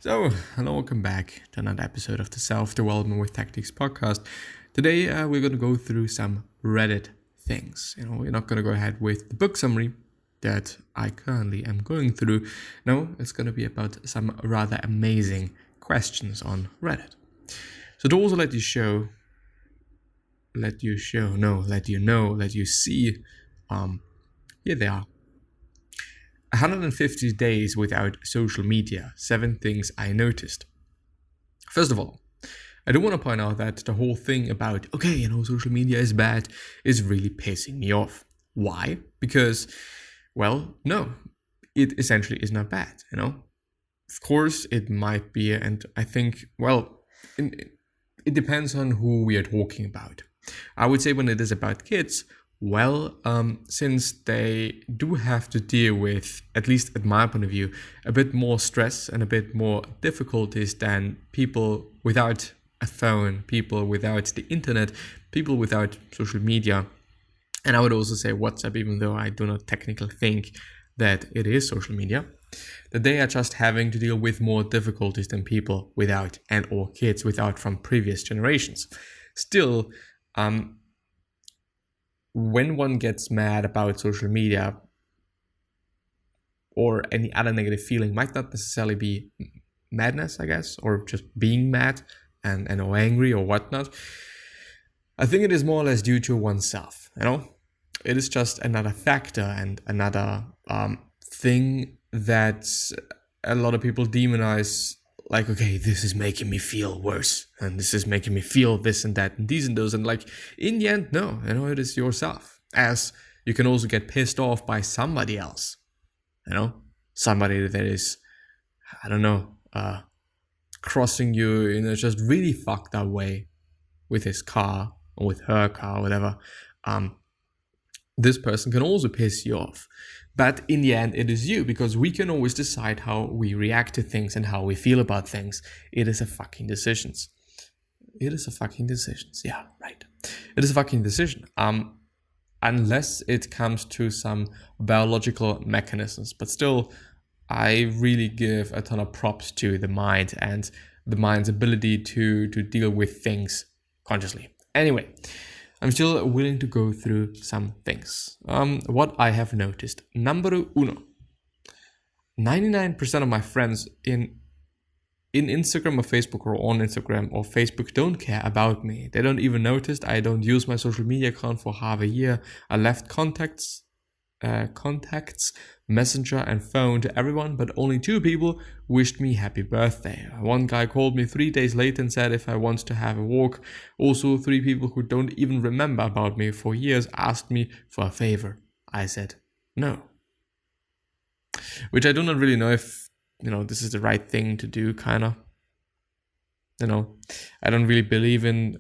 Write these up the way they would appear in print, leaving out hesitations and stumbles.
So, hello, welcome back to another episode of the Self-Development with Tactics podcast. Today, we're going to go through some Reddit things. We're not going to go ahead with the book summary that I currently am going through. No, it's going to be about some rather amazing questions on Reddit. So to also let you see, here they are. 150 days without social media, 7 things I noticed. First of all, I do want to point out that the whole thing about, social media is bad is really pissing me off. Why? Because, no, it essentially is not bad, Of course, it might be, and I think, it depends on who we are talking about. I would say when it is about kids, since they do have to deal with, at least at my point of view, a bit more stress and a bit more difficulties than people without a phone, people without the internet, people without social media. And I would also say WhatsApp, even though I do not technically think that it is social media, that they are just having to deal with more difficulties than people without and or kids without from previous generations. Still, when one gets mad about social media or any other negative feeling, might not necessarily be madness, I guess, or just being mad and or angry or whatnot. I think it is more or less due to oneself, It is just another factor and another thing that a lot of people demonize, like, okay, this is making me feel worse, and this is making me feel this and that, and these and those, and like, in the end, no, it is yourself, as you can also get pissed off by somebody else, somebody that is, crossing you in a just really fucked up way with his car, or with her car, or whatever. This person can also piss you off. But in the end, it is you, because we can always decide how we react to things and how we feel about things. It is a fucking decision. Yeah, right. It is a fucking decision. Unless it comes to some biological mechanisms. But still, I really give a ton of props to the mind and the mind's ability to deal with things consciously. Anyway, I'm still willing to go through some things. What I have noticed. Numero uno. 99% of my friends in Instagram or Facebook or on Instagram or Facebook don't care about me. They don't even notice. I don't use my social media account for half a year. I left contacts, messenger and phone to everyone, but only 2 people wished me happy birthday. One guy called me 3 days later and said if I want to have a walk. Also, 3 people who don't even remember about me for years asked me for a favor. I said no. Which I do not really know if, this is the right thing to do, kind of. I don't really believe in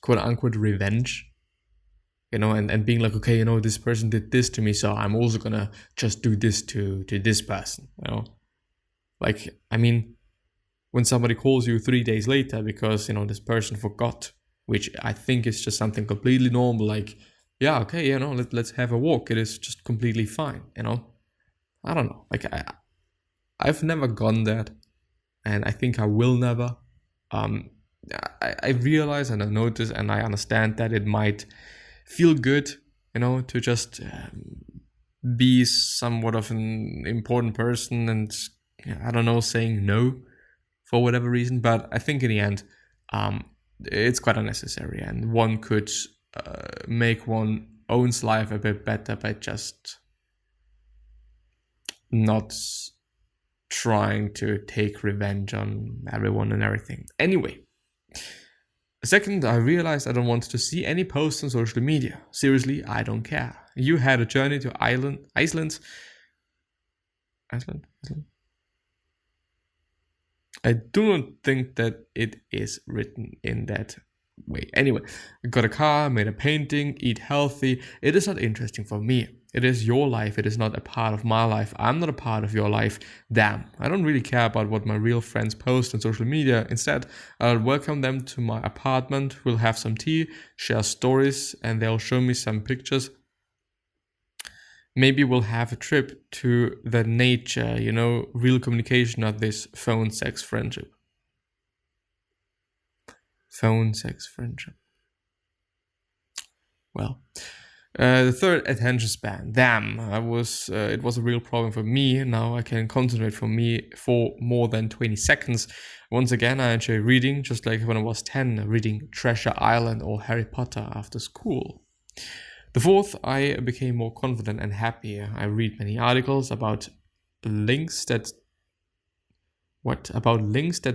quote unquote revenge. And being like, okay, this person did this to me, so I'm also gonna just do this to this person, Like, when somebody calls you 3 days later because, this person forgot, which I think is just something completely normal, like, yeah, okay, let's have a walk. It is just completely fine, I don't know. Like, I've never gone that, and I think I will never. I realize and I notice and I understand that it might feel good, to just be somewhat of an important person and, saying no for whatever reason. But I think in the end, it's quite unnecessary, and one could make one's own life a bit better by just not trying to take revenge on everyone and everything. Anyway. Second, I realized I don't want to see any posts on social media. Seriously, I don't care. You had a journey to Iceland. I do not think that it is written in that way. Anyway, got a car, made a painting, eat healthy. It is not interesting for me. It is your life. It is not a part of my life. I'm not a part of your life. Damn. I don't really care about what my real friends post on social media. Instead, I'll welcome them to my apartment. We'll have some tea, share stories, and they'll show me some pictures. Maybe we'll have a trip to the nature, real communication, not this phone sex friendship. Phone sex friendship. Well, the third, attention span. Damn, it was a real problem for me. Now I can concentrate for more than 20 seconds. Once again, I enjoy reading, just like when I was 10, reading Treasure Island or Harry Potter after school. The fourth, I became more confident and happier. I read many articles about links that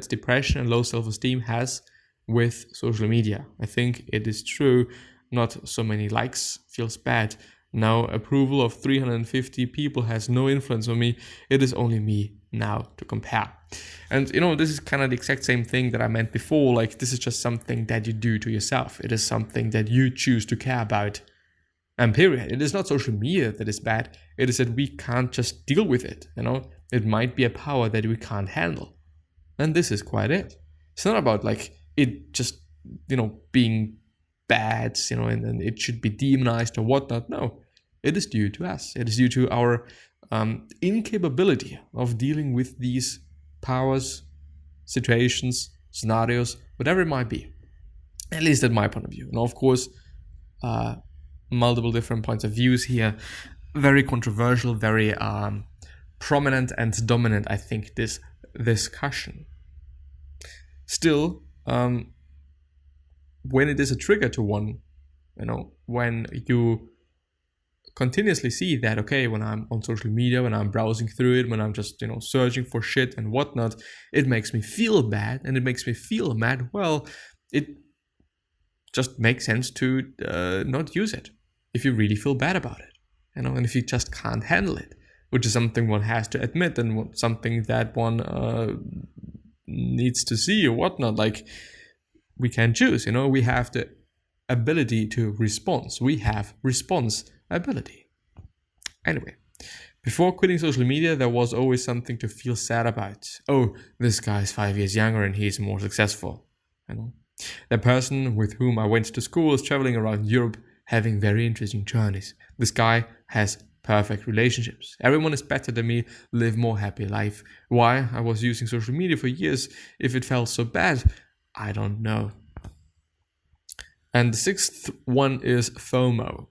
depression and low self-esteem has with social media. I think it is true. Not so many likes feels bad. Now approval of 350 people has no influence on me. It is only me now to compare. And this is kind of the exact same thing that I meant before. Like, this is just something that you do to yourself. It is something that you choose to care about. And period. It is not social media that is bad. It is that we can't just deal with it. It might be a power that we can't handle. And this is quite it. It's not about like it just, being bad, and it should be demonized or whatnot. No, it is due to us. It is due to our incapability of dealing with these powers, situations, scenarios, whatever it might be. At least at my point of view. And of course, multiple different points of views here. Very controversial, very prominent and dominant, I think, this discussion. Still, when it is a trigger to one, when you continuously see that, okay, when I'm on social media, when I'm browsing through it, when I'm just, searching for shit and whatnot, it makes me feel bad and it makes me feel mad. Well, it just makes sense to not use it if you really feel bad about it, and if you just can't handle it, which is something one has to admit and something that one needs to see or whatnot. Like, we can choose, we have the ability to respond. We have response ability. Anyway, before quitting social media, there was always something to feel sad about. Oh, this guy is 5 years younger and he's more successful. The person with whom I went to school is traveling around Europe, having very interesting journeys. This guy has perfect relationships. Everyone is better than me, live more happy life. Why I was using social media for years, if it felt so bad, I don't know. And the sixth one is FOMO.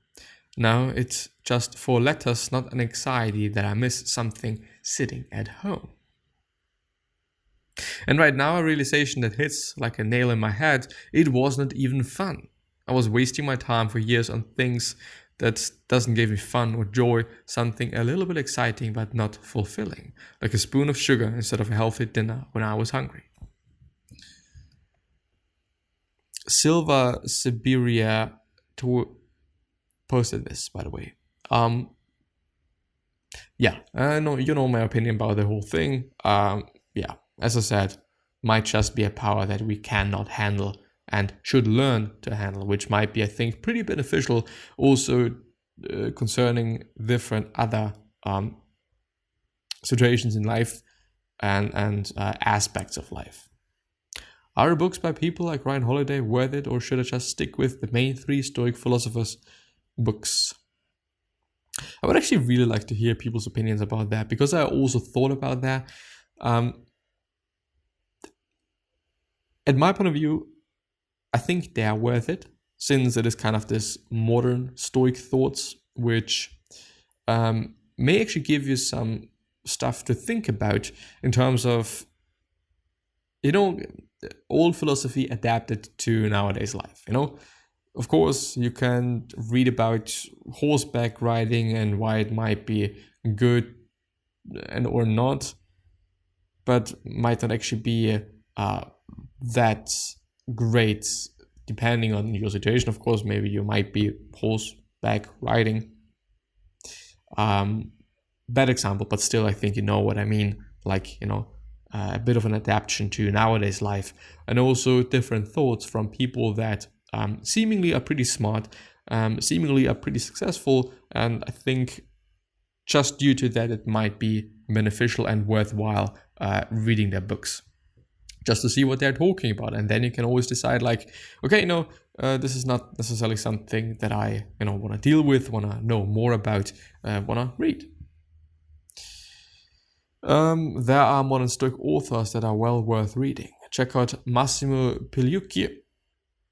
Now, it's just 4 letters, not an anxiety that I miss something sitting at home. And right now, a realization that hits like a nail in my head, it wasn't even fun. I was wasting my time for years on things that doesn't give me fun or joy, something a little bit exciting but not fulfilling, like a spoon of sugar instead of a healthy dinner when I was hungry. Silva Siberia posted this, by the way. I know my opinion about the whole thing. As I said, might just be a power that we cannot handle and should learn to handle, which might be, I think, pretty beneficial also concerning different other situations in life and aspects of life. Are books by people like Ryan Holiday worth it, or should I just stick with the main 3 Stoic philosophers' books? I would actually really like to hear people's opinions about that, because I also thought about that. At my point of view, I think they are worth it, since it is kind of this modern Stoic thoughts, which may actually give you some stuff to think about in terms of, old philosophy adapted to nowadays life. Of course, you can read about horseback riding and why it might be good and or not, but might not actually be that great depending on your situation. Of course, maybe you might be horseback riding. Bad example, but still I think you know what I mean. Like, a bit of an adaptation to nowadays life, and also different thoughts from people that seemingly are pretty smart, seemingly are pretty successful, and I think just due to that it might be beneficial and worthwhile reading their books. just to see what they're talking about. And then you can always decide like, okay, no, this is not necessarily something that I, want to deal with, want to know more about, want to read. There are modern Stoic authors that are well worth reading. Check out Massimo Pigliucci,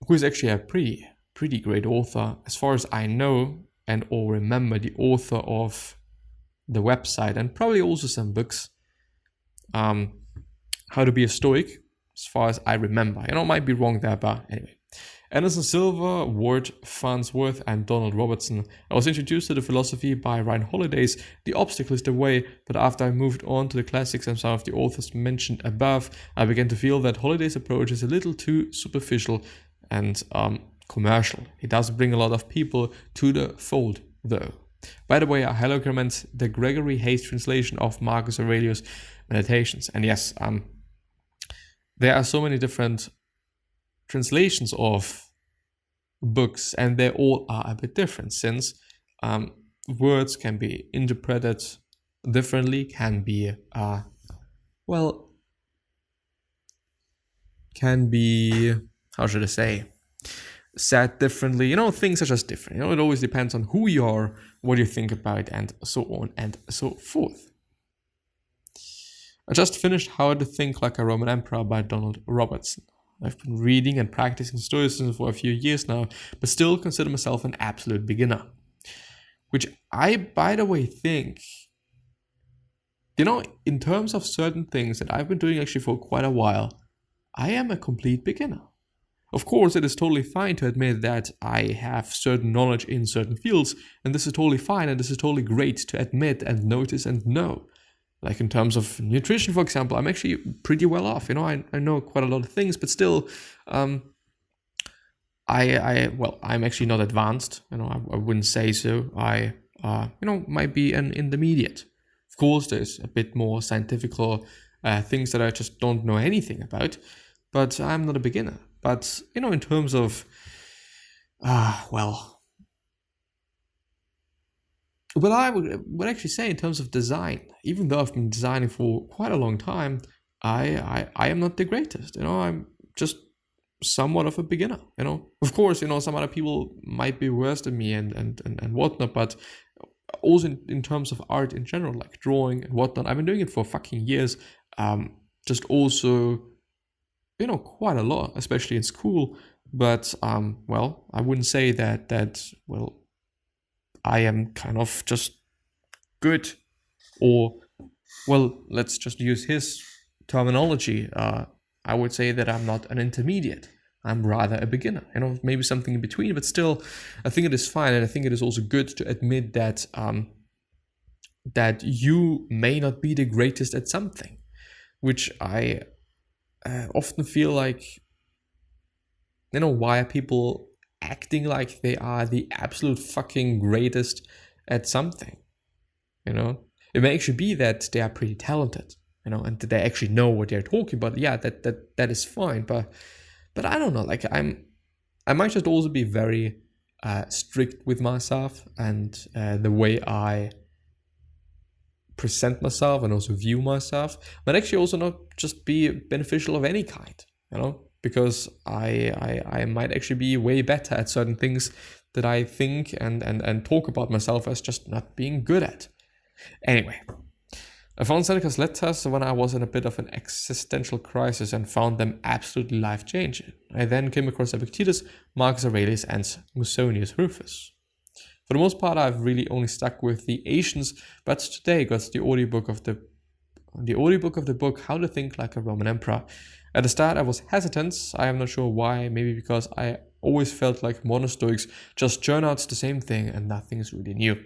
who is actually a pretty great author, as far as I know and or remember, the author of the website and probably also some books. How to Be a Stoic, as far as I remember. I might be wrong there, but anyway. Anderson Silva, Ward Farnsworth, and Donald Robertson. I was introduced to the philosophy by Ryan Holiday's The Obstacle is the Way, but after I moved on to the classics and some of the authors mentioned above, I began to feel that Holiday's approach is a little too superficial and commercial. He does bring a lot of people to the fold, though. By the way, I highly recommend the Gregory Hayes translation of Marcus Aurelius' Meditations. And yes, there are so many different translations of books, and they all are a bit different, since words can be interpreted differently, can be how should I say, said differently. Things are just different. It always depends on who you are, what you think about, and so on and so forth. I just finished How to Think Like a Roman Emperor by Donald Robertson. I've been reading and practicing Stoicism for a few years now, but still consider myself an absolute beginner. Which I, by the way, think, in terms of certain things that I've been doing actually for quite a while, I am a complete beginner. Of course, it is totally fine to admit that I have certain knowledge in certain fields, and this is totally fine, and this is totally great to admit and notice and know. Like in terms of nutrition, for example, I'm actually pretty well off. I know quite a lot of things, but still, I'm actually not advanced. I wouldn't say so. I might be an intermediate. Of course, there's a bit more scientific things that I just don't know anything about, but I'm not a beginner. But in terms of, I would actually say in terms of design, even though I've been designing for quite a long time, I am not the greatest. I'm just somewhat of a beginner. Of course, some other people might be worse than me and whatnot, but also in terms of art in general, like drawing and whatnot, I've been doing it for fucking years. Just also, quite a lot, especially in school. But I wouldn't say that I am kind of just good, or, let's just use his terminology. I would say that I'm not an intermediate. I'm rather a beginner, maybe something in between, but still, I think it is fine. And I think it is also good to admit that, that you may not be the greatest at something, which I often feel like, why are people acting like they are the absolute fucking greatest at something? It may actually be that they are pretty talented, and that they actually know what they're talking about. Yeah, that is fine, but I don't know, like I might just also be very strict with myself and the way I present myself and also view myself, but actually also not just be beneficial of any kind, because I might actually be way better at certain things that I think and talk about myself as just not being good at. Anyway, I found Seneca's letters when I was in a bit of an existential crisis and found them absolutely life-changing. I then came across Epictetus, Marcus Aurelius, and Musonius Rufus. For the most part, I've really only stuck with the Asians, but today got the audiobook of the book How to Think Like a Roman Emperor. At the start, I was hesitant. I am not sure why. Maybe because I always felt like modern Stoics just churn out the same thing and nothing is really new.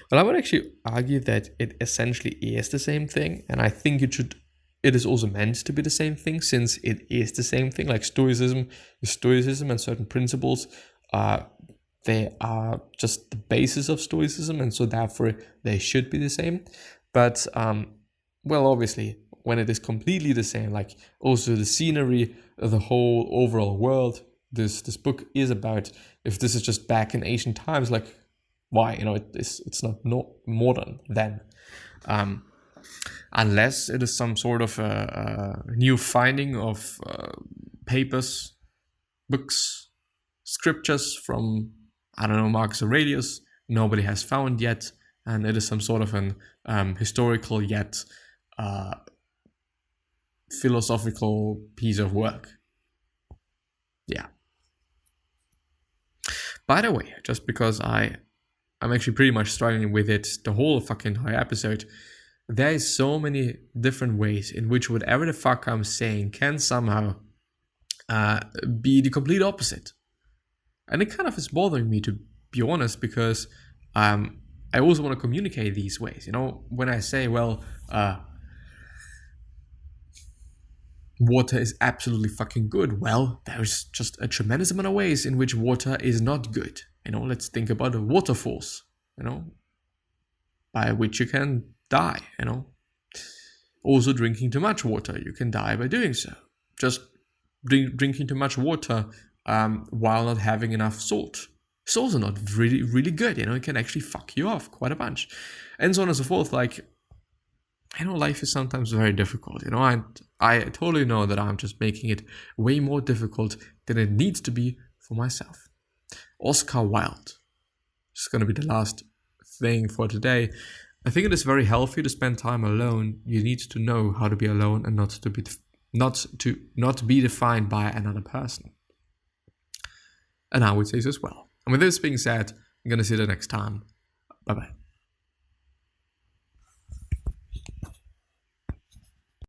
Well, I would actually argue that it essentially is the same thing, and I think it is also meant to be the same thing, since it is the same thing. Like Stoicism and certain principles, they are just the basis of Stoicism, and so therefore they should be the same. But obviously, when it is completely the same, like also the scenery, the whole overall world, this book is about. If this is just back in ancient times, like why? It's not modern then. unless it is some sort of a new finding of papers, books, scriptures from, I don't know, Marcus Aurelius, nobody has found yet, and it is some sort of an historical yet philosophical piece of work. Yeah. By the way, just because I'm actually pretty much struggling with it the whole fucking entire episode, there is so many different ways in which whatever the fuck I'm saying can somehow be the complete opposite. And it kind of is bothering me, to be honest, because I also want to communicate these ways. You know, when I say, well, water is absolutely fucking good, well, there's just a tremendous amount of ways in which water is not good. You know, let's think about the waterfalls, you know, by which you can die, you know. Also, drinking too much water, you can die by doing so. Just drinking too much water while not having enough salt. It's also not really, really good, you know, it can actually fuck you off quite a bunch. And so on and so forth. Like, I know life is sometimes very difficult, you know, and I totally know that I'm just making it way more difficult than it needs to be for myself. Oscar Wilde. This is going to be the last thing for today. I think it is very healthy to spend time alone. You need to know how to be alone and not be defined by another person. And I would say this as well. And with this being said, I'm going to see you the next time. Bye-bye.